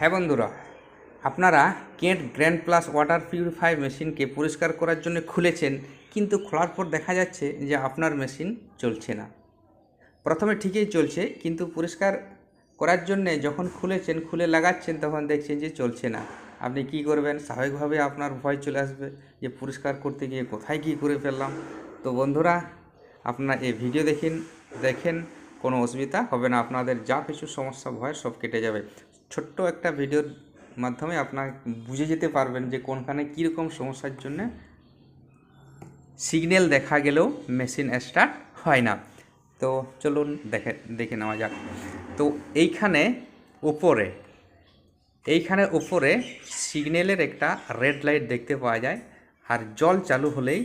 হ্যাঁ বন্ধুরা, আপনারা Kent grand plus water purify মেশিনকে পরিষ্কার করার জন্য খুলেছেন, কিন্তু খোলার পর দেখা যাচ্ছে যে আপনার মেশিন চলছে না। প্রথমে ঠিকই চলছে, কিন্তু পরিষ্কার করার জন্যে যখন খুলে লাগাচ্ছেন তখন দেখছেন যে চলছে না। আপনি কি করবেন? স্বাভাবিকভাবে আপনার ভয় চলে আসবে যে পরিষ্কার করতে গিয়ে কোথায় কী করে ফেললাম। তো বন্ধুরা, আপনারা এই ভিডিও দেখেন, কোনো অসুবিধা হবে না, আপনাদের যা কিছু সমস্যা ভয় সব কেটে যাবে। ছোট্ট একটা ভিডিওর মাধ্যমে আপনার বুঝে যেতে পারবেন যে কোনখানে কীরকম সমস্যার জন্য সিগন্যাল দেখা গেলেও মেশিন স্টার্ট হয় না। তো চলুন দেখে নেওয়া যাক। তো এইখানে উপরে সিগন্যালের একটা রেড লাইট দেখতে পাওয়া যায়, আর জল চালু হলেই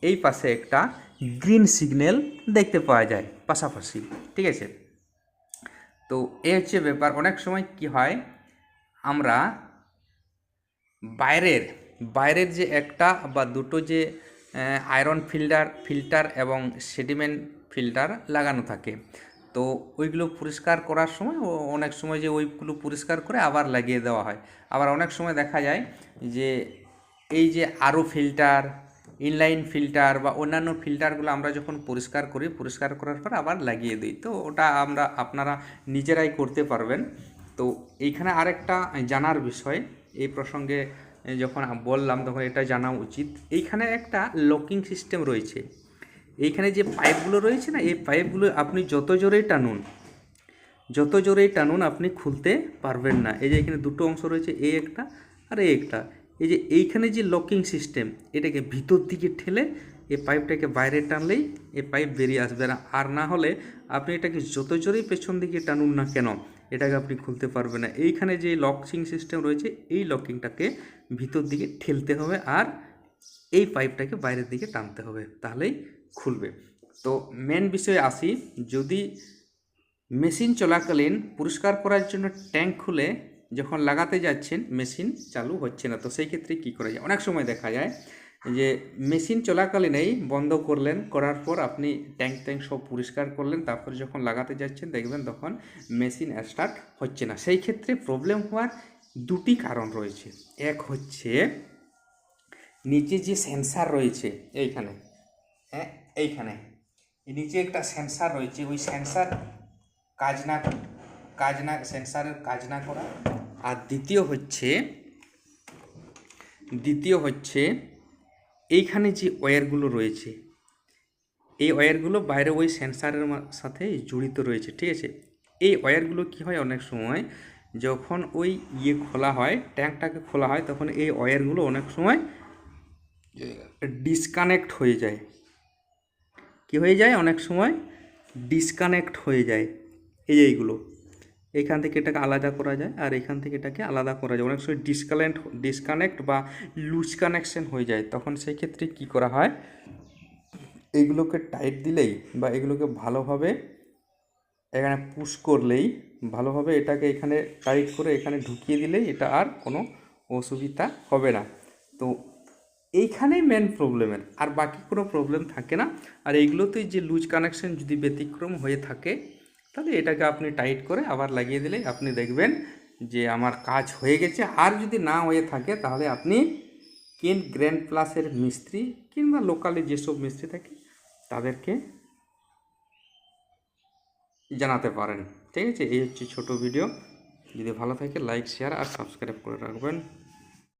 এই পাশে একটা গ্রিন সিগন্যাল দেখতে পাওয়া যায় পাশাপাশি, ঠিক আছে। তো এই হচ্ছে ব্যাপার। অনেক সময় কি হয়, আমরা বাইরের যে একটা বা দুটো যে আয়রন ফিল্টার এবং সেডিমেন্ট ফিল্টার লাগানো থাকে, তো ওইগুলো পরিষ্কার করার সময় অনেক সময় যে ওইগুলো পরিষ্কার করে আবার লাগিয়ে দেওয়া হয়। আবার অনেক সময় দেখা যায় যে এই যে আরও ফিল্টার, ইনলাইন ফিল্টার বা অন্যান্য ফিল্টারগুলো আমরা যখন পরিষ্কার করার পর আবার লাগিয়ে দিই, তো ওটা আপনারা নিজেরাই করতে পারবেন। তো এইখানে আরেকটা জানার বিষয়, এই প্রসঙ্গে যখন বললাম তখন এটা জানা উচিত। এইখানে একটা লকিং সিস্টেম রয়েছে। এইখানে যে পাইপগুলো রয়েছে না, এই পাইপগুলো আপনি যত জোরেই টানুন আপনি খুলতে পারবেন না। এই যে এখানে দুটো অংশ রয়েছে, এই একটা আর এই একটা। এই যে এইখানে যে লকিং সিস্টেম, এটাকে ভিতর দিকে ঠেলে এই পাইপটাকে বাইরে টানলেই এই পাইপ বেরিয়ে আসবে না। আর না হলে আপনি এটাকে যত জোরেই পেছন দিকে টানুন না কেন, এটাকে আপনি খুলতে পারবেন না। এইখানে যে লকিং সিস্টেম রয়েছে, এই লকিংটাকে ভিতর দিকে ঠেলতে হবে আর এই পাইপটাকে বাইরের দিকে টানতে হবে, তাহলেই খুলবে। তো মেন বিষয়ে আসি। যদি মেশিন চলাকালীন পরিষ্কার করার জন্য ট্যাঙ্ক খুলে যখন লাগাতে যাচ্ছেন মেশিন চালু হচ্ছে না, তো সেই ক্ষেত্রে কী করা যায়? অনেক সময় দেখা যায় যে মেশিন চলাকালীনই বন্ধ করার পর আপনি ট্যাঙ্ক সব পরিষ্কার করলেন, তারপর যখন লাগাতে যাচ্ছেন দেখবেন তখন মেশিন স্টার্ট হচ্ছে না। সেই ক্ষেত্রে প্রবলেম হওয়ার দুটি কারণ রয়েছে। এক হচ্ছে নিচে যে সেন্সার রয়েছে, এইখানে নিচে একটা সেন্সার রয়েছে, ওই সেন্সার সেন্সারের কাজ না করা। আর দ্বিতীয় হচ্ছে এইখানে যে ওয়্যারগুলো রয়েছে, এই ওয়্যারগুলো বাইরে ওই সেন্সারের সাথে জড়িত রয়েছে, ঠিক আছে। এই ওয়্যারগুলো কি হয়, অনেক সময় যখন ওই খোলা হয়, ট্যাঙ্কটাকে খোলা হয়, তখন এই ওয়্যারগুলো অনেক সময় ডিসকানেক্ট হয়ে যায়। অনেক সময় ডিসকানেক্ট হয়ে যায়। এইগুলো এখান থেকে এটাকে আলাদা করা যায়, আর এখান থেকে এটাকে আলাদা করা যায়। অনেক সময় ডিসকানেক্ট বা লুজ কানেকশন হয়ে যায়। তখন সেই ক্ষেত্রে কী করা হয়, এইগুলোকে টাইট দিলেই বা এগুলোকে ভালোভাবে এখানে পুশ করলেই, ভালোভাবে এটাকে এখানে টাইট করে এখানে ঢুকিয়ে দিলেই এটা আর কোনো অসুবিধা হবে না। তো এইখানেই মেন প্রবলেমের, আর বাকি কোনো প্রবলেম থাকে না। আর এইগুলোতেই যে লুজ কানেকশন যদি ব্যতিক্রম হয়ে থাকে, তাহলে এটাকে আপনি টাইট করে আবার লাগিয়ে দিলে আপনি দেখবেন যে আমার কাজ হয়ে গেছে। আর যদি না হয়ে থাকে তাহলে আপনি কেন্ট গ্র্যান্ড প্লাসের মিস্ত্রি কিংবা লোকালে যেসব মিস্ত্রি থাকে তাদেরকে জানাতে পারেন, ঠিক আছে। এই হচ্ছে ছোট ভিডিও। যদি ভালো থাকে লাইক, শেয়ার আর সাবস্ক্রাইব করে রাখবেন।